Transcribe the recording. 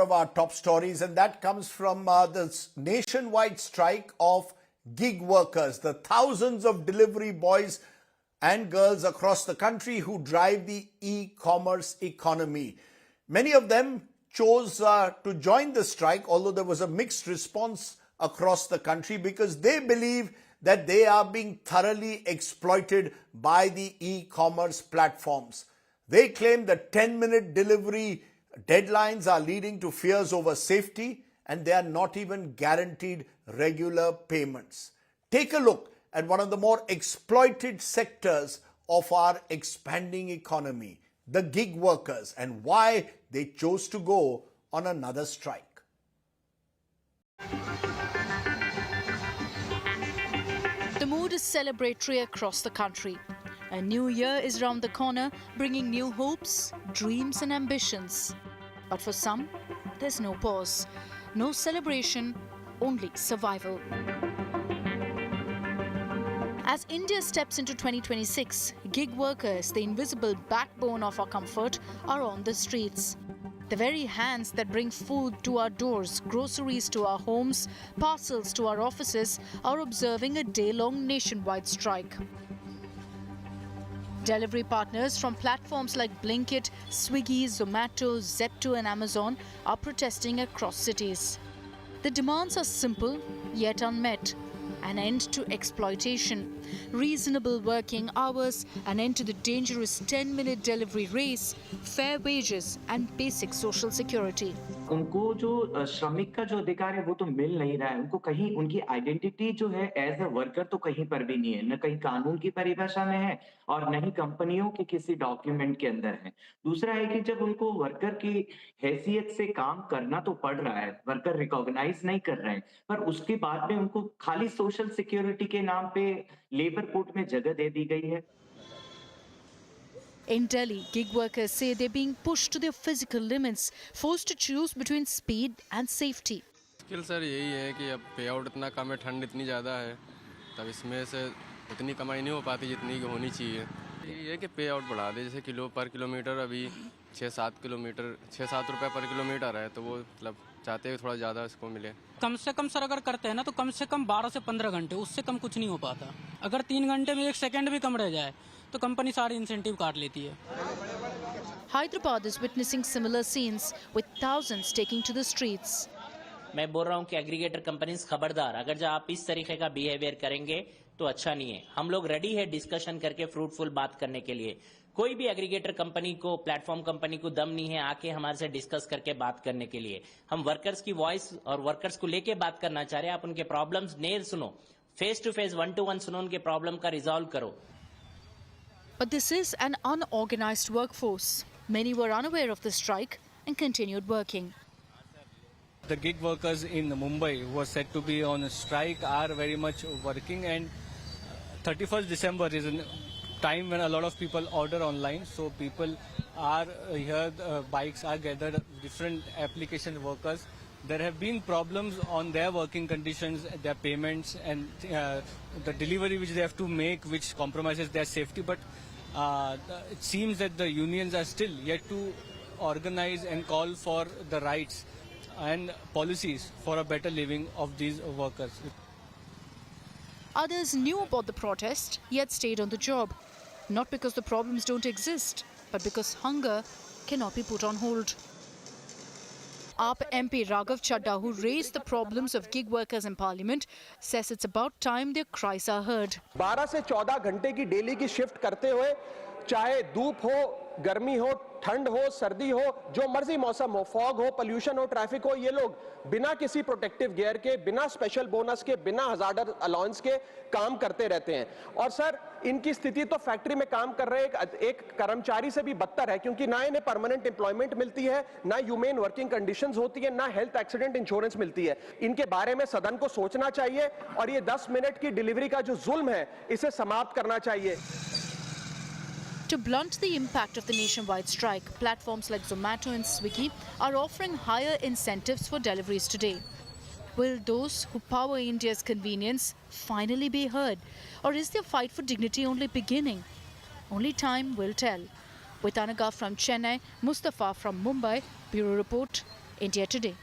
Of our top stories, and that comes from this nationwide strike of gig workers, the thousands of delivery boys and girls across the country who drive the e-commerce economy. Many of them chose to join the strike, although there was a mixed response across the country, because they believe that they are being thoroughly exploited by the e-commerce platforms. They claim that 10-minute delivery deadlines are leading to fears over safety, and they are not even guaranteed regular payments. Take a look at one of the more exploited sectors of our expanding economy, the gig workers, and why they chose to go on another strike. The mood is celebratory across the country. A new year is round the corner, bringing new hopes, dreams and ambitions. But for some, there's no pause, no celebration, only survival. As India steps into 2026, gig workers, the invisible backbone of our comfort, are on the streets. The very hands that bring food to our doors, groceries to our homes, parcels to our offices, are observing a day-long nationwide strike. Delivery partners from platforms like Blinkit, Swiggy, Zomato, Zepto and Amazon are protesting across cities. The demands are simple yet unmet. An end to exploitation, reasonable working hours, an end to the dangerous 10-minute delivery race, fair wages and basic social security. उनको जो श्रमिक का जो अधिकार है वो तो मिल नहीं रहा है, उनको कहीं उनकी आइडेंटिटी जो है एज अ वर्कर तो कहीं पर भी नहीं है, न कहीं कानून की परिभाषा में है और न ही कंपनियों के किसी डॉक्यूमेंट के अंदर है। दूसरा है कि जब उनको वर्कर की हैसियत से काम करना तो पड़ रहा है, वर्कर रिकॉग्नाइज नहीं कर रहे हैं, पर उसके बाद में उनको खाली सोशल सिक्योरिटी के नाम पे लेबर कोड में जगह दे दी गई है। In Delhi, gig workers say they're being pushed to their physical limits, forced to choose between speed and safety. मुश्किल सर यही है कि अब पे आउट इतना कम है, ठंड इतनी ज़्यादा है, तब इसमें से उतनी कमाई नहीं हो पाती जितनी होनी चाहिए। ये है कि पे आउट बढ़ा दे, जैसे पर किलोमीटर अभी 6-7 किलोमीटर 6-7 रुपये पर किलोमीटर है, तो वो मतलब चाहते हैं थोड़ा ज़्यादा इसको मिले। कम से कम सर अगर करते हैं ना तो कम से कम 12 से 15 घंटे, उससे कम कुछ नहीं हो पाता। अगर 3 घंटे में 1 सेकंड भी कम रह जाए तो कंपनी सारी इंसेंटिव काट लेती है। Hyderabad is witnessing similar scenes with thousands taking to the streets. मैं बोल रहा हूँ कि एग्रीगेटर कंपनीज खबरदार, अगर जो आप इस तरीके का बिहेवियर करेंगे तो अच्छा नहीं है। हम लोग रेडी है डिस्कशन करके फ्रूटफुल बात करने के लिए। कोई भी एग्रीगेटर कंपनी को, प्लेटफॉर्म कंपनी को दम नहीं है आके हमारे से डिस्कस करके बात करने के लिए। हम वर्कर्स की वॉइस और वर्कर्स को लेके बात करना चाह रहे हैं। आप उनके प्रॉब्लम्स नेर सुनो, फेस टू फेस 1-to-1 सुनो, उनके प्रॉब्लम का रिजॉल्व करो। But this is an unorganized workforce. Many were unaware of the strike and continued working. The gig workers in Mumbai who are said to be on a strike are very much working, and 31st December is a time when a lot of people order online, so people are here, bikes are gathered, different application workers. There have been problems on their working conditions, their payments and the delivery which they have to make, which compromises their safety, but it seems that the unions are still yet to organize and call for the rights and policies for a better living of these workers. Others knew about the protest yet stayed on the job, not because the problems don't exist, but because hunger cannot be put on hold. AAP MP Raghav Chadha, who raised the problems of gig workers in Parliament, says it's about time their cries are heard. 12 से 14 घंटे की daily की shift करते हुए, चाहे धूप हो, गर्मी हो, ठंड हो, सर्दी हो, जो मर्जी मौसम हो, फॉग हो, पोल्यूशन हो, ट्रैफिक हो, ये लोग बिना किसी प्रोटेक्टिव गियर के, बिना स्पेशल बोनस के, बिना हजार्डर अलाउंस के काम करते रहते हैं। और सर, इनकी स्थिति तो फैक्ट्री में काम कर रहे एक कर्मचारी से भी बदतर है, क्योंकि ना इन्हें परमानेंट एम्प्लॉयमेंट मिलती है, ना ह्यूमन वर्किंग कंडीशंस होती है, ना हेल्थ एक्सीडेंट इंश्योरेंस मिलती है। इनके बारे में सदन को सोचना चाहिए और ये 10 मिनट की डिलीवरी का जो जुल्म है, इसे समाप्त करना चाहिए। To blunt the impact of the nationwide strike, platforms like Zomato and Swiggy are offering higher incentives for deliveries today. Will those who power India's convenience finally be heard? Or is their fight for dignity only beginning? Only time will tell. With Anaga from Chennai, Mustafa from Mumbai, Bureau Report, India Today.